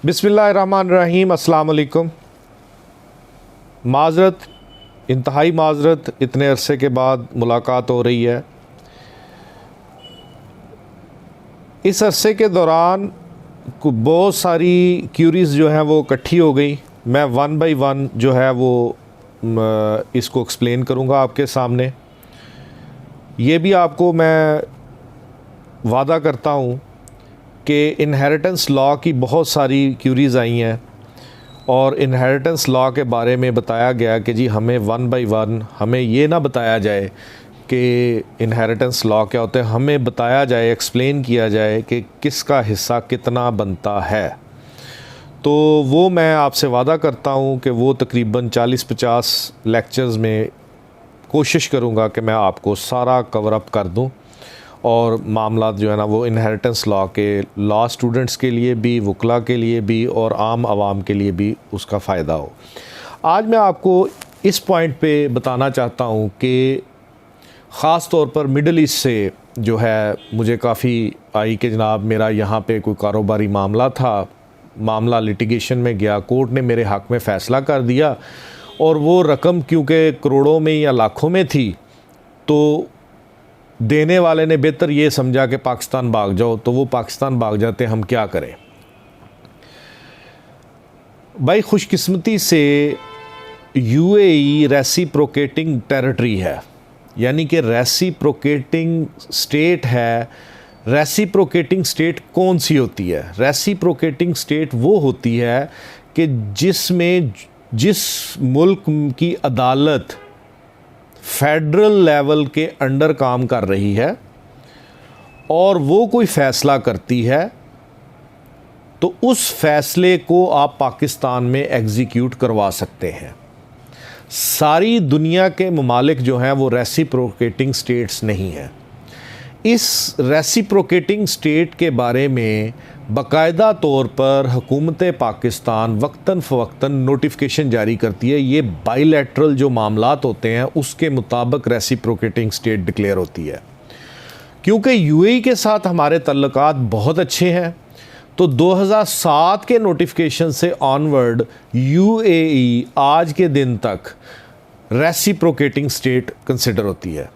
बिस्मिल्लाहिर्रहमानिर्रहीम। अस्सलाम वालेकुम। माज़रत, इंतहाई माज़रत, इतने अरसे के बाद मुलाकात हो रही है। इस अरसे के दौरान बहुत सारी क्यूरीज़ जो हैं वो इकट्ठी हो गई। मैं वन बाय वन जो है वो इसको एक्सप्लेन करूँगा आपके सामने। ये भी आपको मैं वादा करता हूँ कि इनहेरिटेंस लॉ की बहुत सारी क्यूरीज़ आई हैं और इनहेरिटेंस लॉ के बारे में बताया गया कि जी हमें वन बाय वन हमें ये ना बताया जाए कि इनहेरिटेंस लॉ क्या होता है, हमें बताया जाए, एक्सप्लेन किया जाए कि किसका हिस्सा कितना बनता है। तो वो मैं आपसे वादा करता हूँ कि वो तकरीबन 40-50 लेक्चर्स में कोशिश करूँगा कि मैं आपको सारा कवर अप कर दूँ और मामला जो है ना वो इनहेरिटेंस लॉ के लॉ स्टूडेंट्स के लिए भी, वकला के लिए भी और आम आवाम के लिए भी उसका फ़ायदा हो। आज मैं आपको इस पॉइंट पे बताना चाहता हूँ कि ख़ास तौर पर मिडल ईस्ट से जो है मुझे काफ़ी आई कि जनाब मेरा यहाँ पे कोई कारोबारी मामला था, मामला लिटिगेशन में गया, कोर्ट ने मेरे हक़ में फ़ैसला कर दिया और वो रकम क्योंकि करोड़ों में या लाखों में थी तो देने वाले ने बेहतर ये समझा कि पाकिस्तान भाग जाओ, तो वो पाकिस्तान भाग जाते, हम क्या करें। भाई खुशकिस्मती से यूएई रेसिप्रोकेटिंग टेरिटरी है, यानी कि रेसिप्रोकेटिंग स्टेट है। रेसिप्रोकेटिंग स्टेट कौन सी होती है? रेसिप्रोकेटिंग स्टेट वो होती है कि जिसमें जिस मुल्क की अदालत फेडरल लेवल के अंडर काम कर रही है और वो कोई फ़ैसला करती है तो उस फैसले को आप पाकिस्तान में एग्जीक्यूट करवा सकते हैं। सारी दुनिया के ममालिक जो हैं वो रेसिप्रोकेटिंग स्टेट्स नहीं हैं। इस रेसिप्रोकेटिंग स्टेट के बारे में बाकायदा तौर पर हुकूमत पाकिस्तान वक्तन फ़वक्तन नोटिफिकेशन जारी करती है। ये बाइलैटरल जो मामलात होते हैं उसके मुताबिक रेसिप्रोकेटिंग स्टेट डिक्लेयर होती है। क्योंकि यूएई के साथ हमारे तल्लुकात बहुत अच्छे हैं तो 2007 के नोटिफिकेशन से ऑनवर्ड यूएई आज के दिन तक रेसिप्रोकेटिंग स्टेट कंसिडर होती है।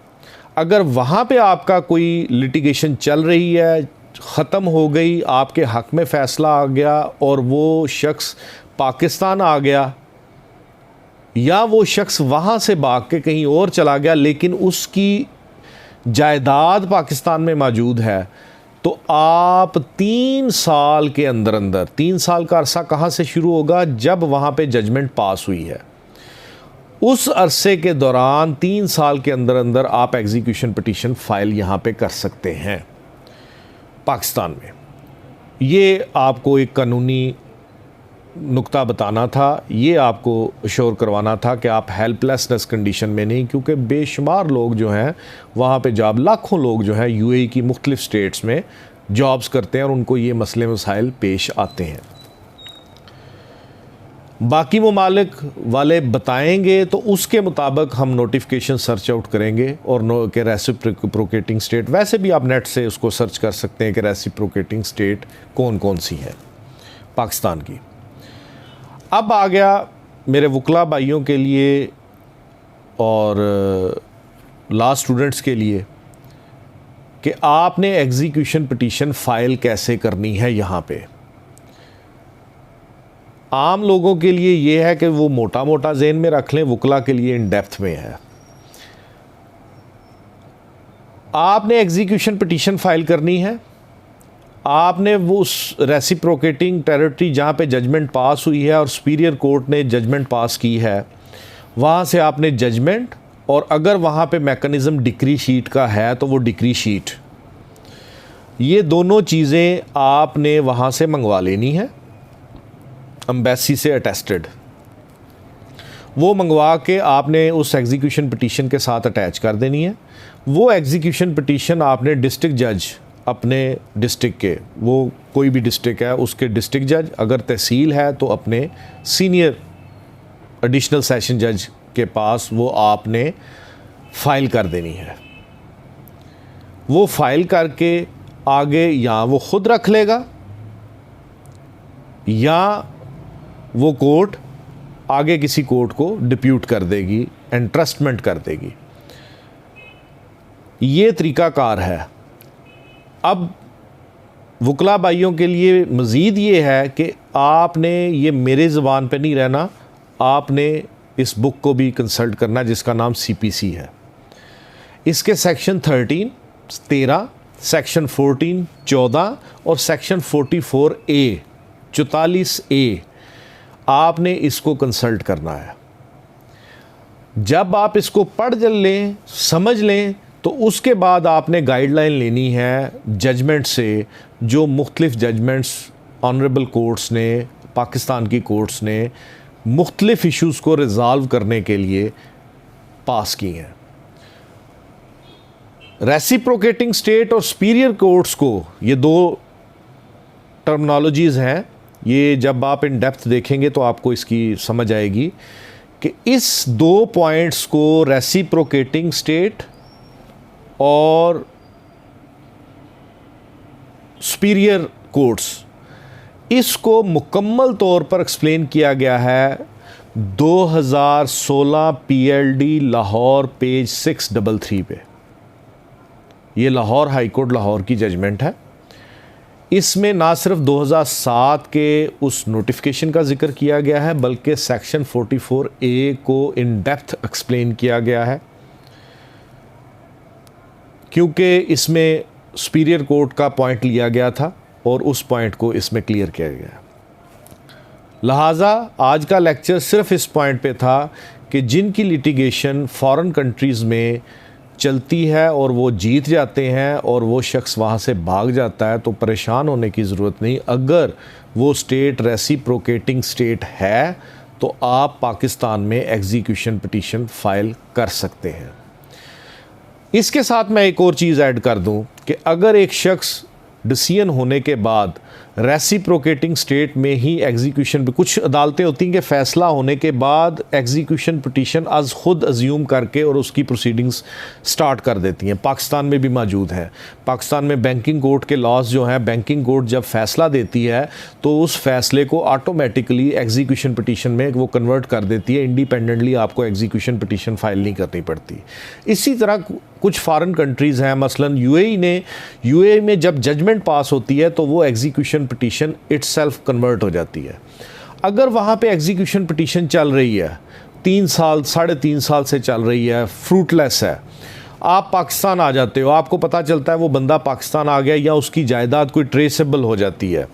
अगर वहाँ पे आपका कोई लिटिगेशन चल रही है, ख़त्म हो गई, आपके हक़ में फ़ैसला आ गया और वो शख्स पाकिस्तान आ गया या वो शख्स वहाँ से भाग के कहीं और चला गया लेकिन उसकी जायदाद पाकिस्तान में मौजूद है, तो आप 3 साल के अंदर अंदर, 3 साल का अरसा कहाँ से शुरू होगा? जब वहाँ पे जजमेंट पास हुई है, उस अरसे के दौरान 3 साल के अंदर अंदर आप एग्जीक्यूशन पिटीशन फाइल यहाँ पे कर सकते हैं पाकिस्तान में। ये आपको एक कानूनी नुक्ता बताना था, ये आपको अश्योर करवाना था कि आप हेल्पलेसनेस कंडीशन में नहीं, क्योंकि बेशुमार लोग जो हैं वहाँ पे जॉब, लाखों लोग जो हैं यूएई की मुख्तलिफ स्टेट्स में जॉब्स करते हैं और उनको ये मसले मसाइल पेश आते हैं। बाकी ममालिक वाले बताएंगे तो उसके मुताबिक हम नोटिफिकेशन सर्च आउट करेंगे और कि रेसिप्रोकेटिंग स्टेट, वैसे भी आप नेट से उसको सर्च कर सकते हैं कि रेसिप्रोकेटिंग स्टेट कौन कौन सी है पाकिस्तान की। अब आ गया मेरे वकला भाइयों के लिए और लॉ स्टूडेंट्स के लिए कि आपने एग्जीक्यूशन पिटीशन फ़ाइल कैसे करनी है। यहाँ पे आम लोगों के लिए ये है कि वो मोटा मोटा ज़हन में रख लें, वकला के लिए इन डेप्थ में है। आपने एग्जीक्यूशन पिटीशन फ़ाइल करनी है, आपने वो उस रेसिप्रोकेटिंग टेरिटरी जहाँ पे जजमेंट पास हुई है और सुपीरियर कोर्ट ने जजमेंट पास की है, वहाँ से आपने जजमेंट, और अगर वहाँ पे मैकेनिज़्म डिक्री शीट का है तो वो डिक्री शीट, ये दोनों चीज़ें आपने वहाँ से मंगवा लेनी है एम्बेसी से अटेस्टेड। वो मंगवा के आपने उस एग्जीक्यूशन पिटीशन के साथ अटैच कर देनी है। वो एग्जीक्यूशन पिटीशन आपने डिस्ट्रिक्ट जज अपने डिस्ट्रिक्ट के, वो कोई भी डिस्ट्रिक्ट है उसके डिस्ट्रिक्ट जज, अगर तहसील है तो अपने सीनियर एडिशनल सेशन जज के पास वो आपने फ़ाइल कर देनी है। वो फ़ाइल करके आगे या वो ख़ुद रख लेगा या वो कोर्ट आगे किसी कोर्ट को डिप्यूट कर देगी, एंट्रस्टमेंट कर देगी। ये तरीक़ाकार है। अब वकला भाइयों के लिए मज़ीद ये है कि आपने ये मेरे ज़बान पे नहीं रहना, आपने इस बुक को भी कंसल्ट करना जिसका नाम CPC है। इसके सेक्शन 13, सेक्शन 14, 14 और सेक्शन 44A 44A आपने इसको कंसल्ट करना है। जब आप इसको पढ़ लें, समझ लें, तो उसके बाद आपने गाइडलाइन लेनी है जजमेंट से, जो मुख्तलिफ जजमेंट्स ऑनरेबल कोर्ट्स ने, पाकिस्तान की कोर्ट्स ने मुख्तलिफ इश्यूज़ को रिज़ॉल्व करने के लिए पास की हैं। रेसिप्रोकेटिंग स्टेट और सुपीरियर कोर्ट्स को, ये दो टर्मिनोलॉजीज़ हैं, ये जब आप इन डेप्थ देखेंगे तो आपको इसकी समझ आएगी कि इस दो पॉइंट्स को, रेसिप्रोकेटिंग स्टेट और सुपीरियर कोर्ट्स, इसको मुकम्मल तौर पर एक्सप्लेन किया गया है 2016 PLD लाहौर पेज 633 पे। ये लाहौर हाई कोर्ट लाहौर की जजमेंट है। इसमें ना सिर्फ 2007 के उस नोटिफिकेशन का जिक्र किया गया है, बल्कि सेक्शन 44A को इन डेप्थ एक्सप्लेन किया गया है, क्योंकि इसमें सुपीरियर कोर्ट का पॉइंट लिया गया था और उस पॉइंट को इसमें क्लियर किया गया। लिहाजा आज का लेक्चर सिर्फ इस पॉइंट पे था कि जिनकी लिटिगेशन फॉरेन कंट्रीज़ में चलती है और वो जीत जाते हैं और वो शख्स वहाँ से भाग जाता है, तो परेशान होने की ज़रूरत नहीं। अगर वो स्टेट रेसिप्रोकेटिंग स्टेट है तो आप पाकिस्तान में एग्जीक्यूशन पिटीशन फ़ाइल कर सकते हैं। इसके साथ मैं एक और चीज़ ऐड कर दूं कि अगर एक शख्स डिसीजन होने के बाद रेसिप्रोकेटिंग स्टेट में ही एग्जीक्यूशन, कुछ अदालतें होती हैं कि फ़ैसला होने के बाद एग्जीक्यूशन पिटीशन आज खुद अज्यूम करके और उसकी प्रोसीडिंग्स स्टार्ट कर देती हैं। पाकिस्तान में भी मौजूद है। पाकिस्तान में बैंकिंग कोर्ट के लॉज जो हैं, बैंकिंग कोर्ट जब फ़ैसला देती है तो उस फैसले को ऑटोमेटिकली एग्जीक्यूशन पिटीशन में वो कन्वर्ट कर देती है। इंडिपेंडेंटली आपको एग्जीक्यूशन पिटीशन फ़ाइल नहीं करनी पड़ती। इसी तरह कुछ फॉरेन कंट्रीज़ हैं, मसलन यूएई में जब जजमेंट पास होती है तो वो एग्जीक्यूशन पिटीशन इटसेल्फ कन्वर्ट हो जाती है। अगर वहाँ पे एग्जीक्यूशन पिटीशन चल रही है 3 साल 3.5 साल से चल रही है, फ्रूटलेस है, आप पाकिस्तान आ जाते हो, आपको पता चलता है वो बंदा पाकिस्तान आ गया या उसकी जायदाद कोई ट्रेसेबल हो जाती है।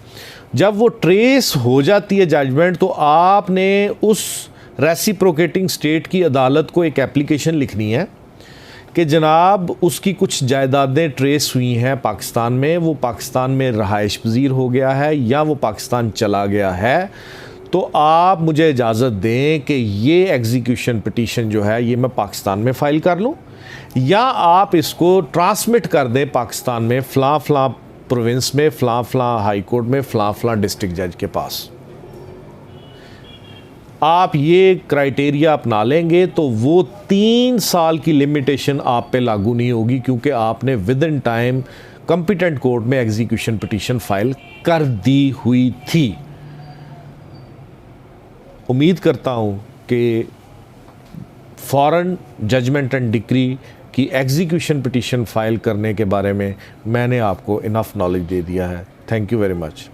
जब वो ट्रेस हो जाती है जजमेंट, तो आपने उस रेसिप्रोकेटिंग स्टेट की अदालत को एक एप्लीकेशन लिखनी है कि जनाब उसकी कुछ जायदादें ट्रेस हुई हैं पाकिस्तान में, वो पाकिस्तान में रहाइश पजीर हो गया है या वो पाकिस्तान चला गया है, तो आप मुझे इजाज़त दें कि ये एग्जीक्यूशन पिटीशन जो है ये मैं पाकिस्तान में फ़ाइल कर लूँ, या आप इसको ट्रांसमिट कर दें पाकिस्तान में फ़लाँ फ़लाँ प्रोविंस में, फ़लाँ फ़लाँ हाई कोर्ट में, फ़लाँ फ़लाँ डिस्ट्रिक्ट जज के पास। आप ये क्राइटेरिया अपना लेंगे तो वो 3 साल की लिमिटेशन आप पे लागू नहीं होगी, क्योंकि आपने with in time competent court में एग्जीक्यूशन पिटीशन फाइल कर दी हुई थी। उम्मीद करता हूँ कि फॉरेन जजमेंट एंड डिक्री की एग्जीक्यूशन पिटीशन फाइल करने के बारे में मैंने आपको इनफ नॉलेज दे दिया है। Thank you very much.